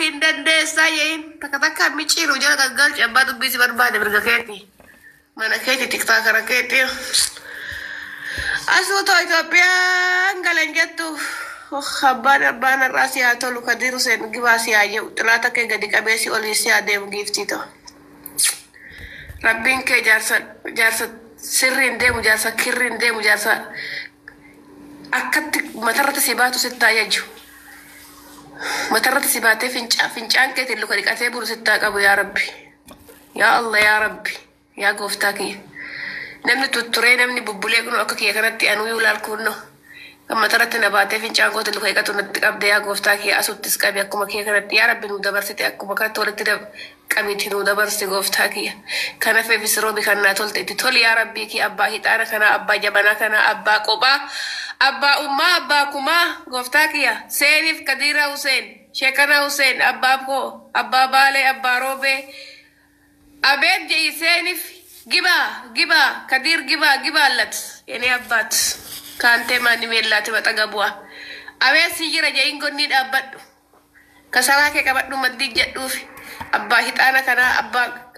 hindande sayin takataka michiru jala gagal jabatu bisi barbade bergaketi mana keti tiktok raketi asu to Ethiopia ngalanjatu khabana bana rasi atolu kadiru sen gibasi aje utlata ke gadi kabesi olisi adem gifti to rabbin ke jarsa sirrin demu jarsa kirrin demu jarsa akatti matarata sibatu sitta yaju matarata sibate fincaan ke tillu kadikate buru sitta qabu ya rabbi ya allah ya rabbi ya goftaki namni tutture namni bubbule kuno akka kiya kanatti anu yulal kunno amma tarate nabate fincaan ko tillu kadikatu natti qabde ya goftaki asuttis qabi akkuma kiya kanatti ya rabbi nu dabarsite akkuma kanatti walitti قميتي نو دبرس غوفتاكي كان في بسروبي كان تولي يا ربي كي أبا هيتانا كان أبا جبنا كان أبا قبا أبا أما أبا كما غوفتاكي سينف كديرة حسين شكنا حسين أبا بكو أبا بالي أبا روبي أبيت جي سينف جبا كدير جبا لت يعني أبات كان تما نميلا تبا تقبوا أبيت سيجرة جاين كنين أبات كسراكي كبات نمدي جدوفي أبا هيتانا كان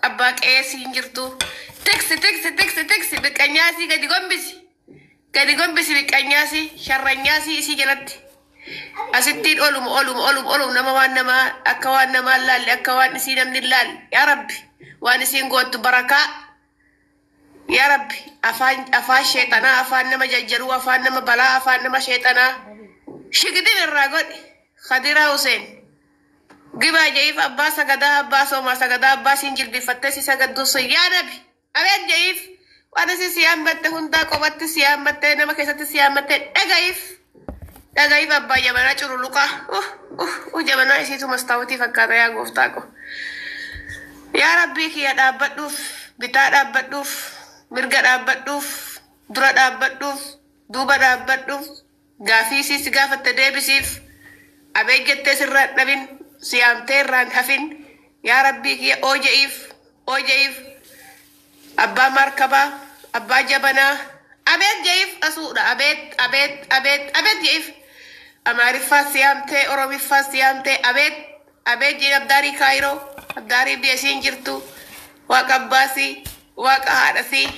أبا كيسي نجرتو تكسي بكانياسي قد قنبسي بكانياسي شرانياسي إسي جلد أستين أولم نما أكوان نما اللال أكوان نسينا من اللال يا ربي وانسين قوت بركة يا ربي أفان شيطانا أفان نما ججروا أفان نما بلا أفان نما شيطانا شكدين الراغون خديرة حسين جبا جيف أبا سجدا أبا سوما سجدا أبا سنجل بفتسي سجدو يا نبي أبين جيف وأنا سيام بته هندا قوات سيام بته نما كيسات سيام بته دعيف أبا جمانا شرولوكا جمانا إسيتو مستوتي فكرة يا غوفتاكو يا ربي كي أدابدوف بتاع أدابدوف مرجع أدابدوف درا أدابدوف دوبا أدابدوف غافيسي سقافة تدبسيف أبين جت سرّات نبين سيام تيران هفين يا ربي كي أوجيف أبا مركبة أبا جبنا أبيت جيف أسودا أبيت جيف أمارفا سيام تي أوروميفا سيام تي أبيت جيف أبداري كايرو أبداري بيسين جرتو واك أباسي واك هادسي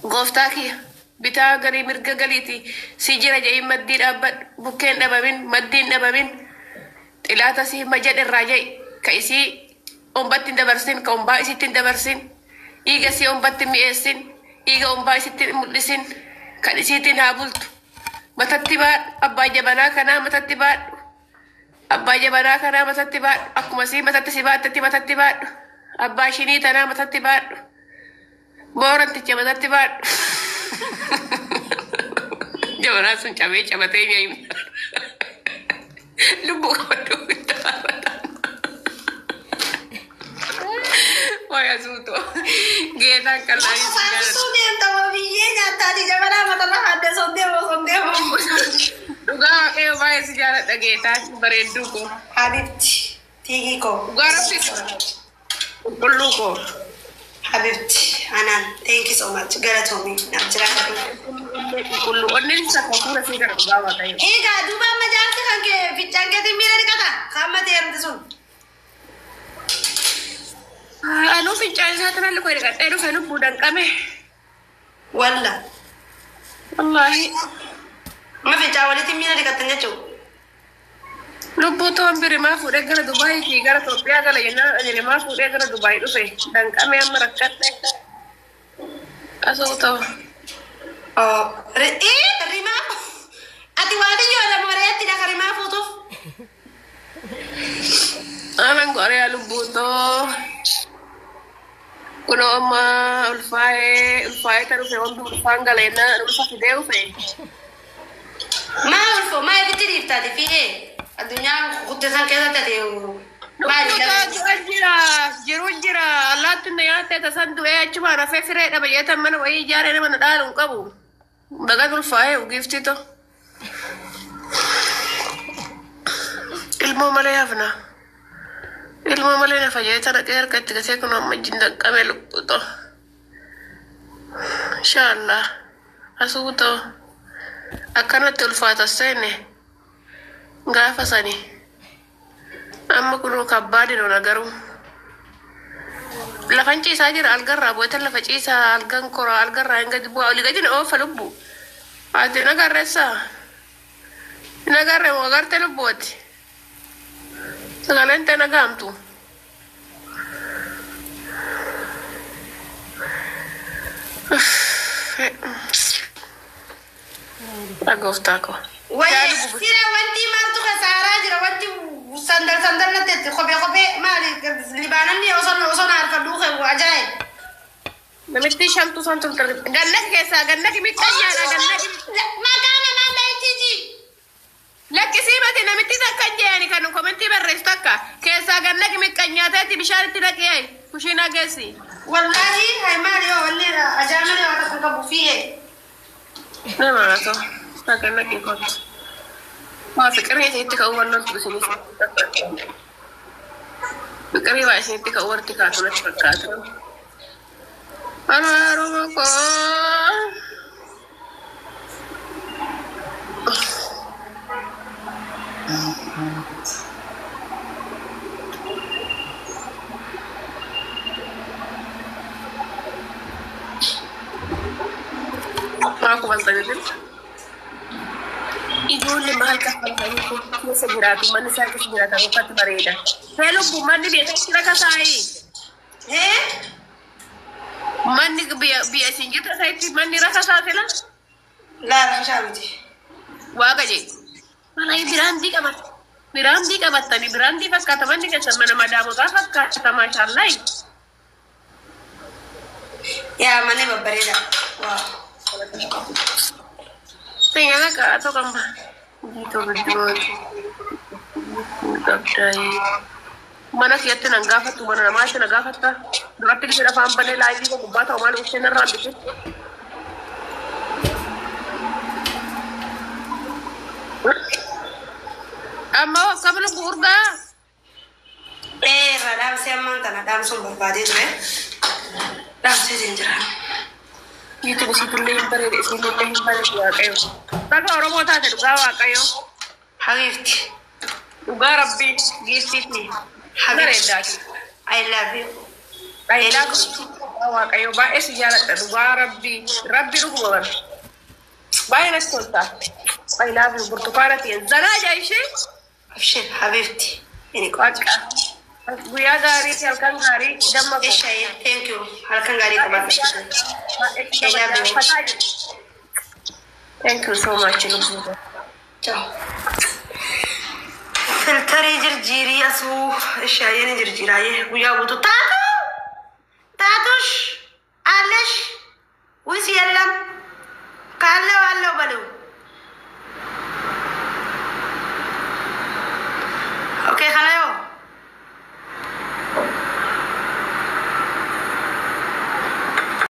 غوفتاكي بتا غري مرغا غليتي سيجرا جاي مدين أبد بوكين نبابين مدين نبابين إلا تسي مجد الراجي كايسي أمباتين دبرسين كأمبا إسيتين دبرسين إيغا سي أمباتين ميسين إيغا أمبا إسيتين مدلسين كان إسيتين هابلت متتبات أبا جبنا كنا متتبات أبا جبنا كنا متتبات أكو مسي متتسبات تتي متتبات أبا شيني تنا متتبات بورن تيجي متتبات جبنا سن شبي شبتين يايم Lubu kado Waya suto. Geta kalai sejarah. Sudah tahu biaya tadi jangan mata ada sondeo. Duga waya sejarah geta beredu ko. Habib tigi ko. Garapi ko. Perlu ko. Habib Anan, thank you so much. Garatomi. Namjara ko. Perlu. Onin sa ko pura sejarah bawa tayo. Ega duba majar ke bincang ke timira ni kata. Kamu tiar tusun. Anu bincang saya terlalu kau dekat. Anu saya budang kami. Wallah. Wallahi. Ma bincang wali timira ni katanya cu. Lupu tu hampir maaf udah gara Dubai ki gara Tokyo gara yana jadi maaf udah gara Dubai tu sih. Dan kami yang merakat. Asal tu. Oh, terima. Ati wadi yo ada Maria tidak karima foto. Alang Korea lubuto. Kuno ama ulfai taru fe ondu ulfanga lena ulfa video fe. Ma ulfo ma eviti dirta di fine. Adunya kutesan keda tadi. Jira Allah tu naya te tasan tu cuma rafe fire da bayata mana wai jare ne mana dalun kabu. Baga ulfai u gift itu. Ilmu malayafna. Ilmu malayna fajeta na kaya katika siku na majinda kamelu puto. Inshallah. Asuto. Akana tulfata sene. Ngafa sani. أما كنو كبادين ولا قرو لفنشي ساجر القرة بويت لفنشي سا القن كرة القرة إنك تبوا اللي قاعدين أوف لبو عاد نقرر سا نقرر وقرت لبوت سقال أنت نقامتو أقوفتاكو ويسير وانتي ما تخسارة جرا وانتي سندل نتت خبي مالي لبناني وصلنا عارفة دوخة وعجائب نمتي شمتو سنتم ترد غنك كيسا غنك مكانيا غنك ما كان ما لا تيجي لك سيمتي نمتي تكانيا يعني كانوا كومنتي برستكا كيسا غنك مكانيا تاتي بشارتي لك ايه كوشينا كيسي والله هاي مالي والله أجامل واتكبوا فيه ما تو غنك يفوت ما فكرني تيتك أول نوم تبسني فكرني وعشان تيتك أول تكاتو نتفكاتو أنا رمكو معكم الطريقين يقول لي محل كفر فانيكو كيس جراتو من ساكس جراتو وقت بريدة هلو بماني بيتك لك ساي إيه ماني بيأسينجت سايتي ماني ركا ساتلا لا مش عارفتي واقعي مالاي براندي كبتني براندي فكاتا ماني كسمنا مدامو فكاتا ما شاء الله يا ماني ببريدة واو tinggal kak atau kamu gitu berdua dari mana kita nanggapat tuh mana nama sih nanggapat ta berarti kita paham pada lagi kok buat awal usia nerap itu amma kamu lu burga radam siapa mantan radam sumber badi tuh radam sejenjera gitu di situ lagi beri di sini lagi beri ya kayo tapi orang mau tahu tuh gawa kayo Habibti juga Rabbi gisiti Habibti I love you I love you gawa kayo ba jalan tuh Rabbi lu bukan baik nasihatnya I love you bertukar tiang zana aja sih Abshir Habibti ini kuat Buya gari halkan gari damma ko thank you halkan gari kabar thank you so much Lubuda ciao filteri jirjiri asu ishayeni jirjiraye buya butu tata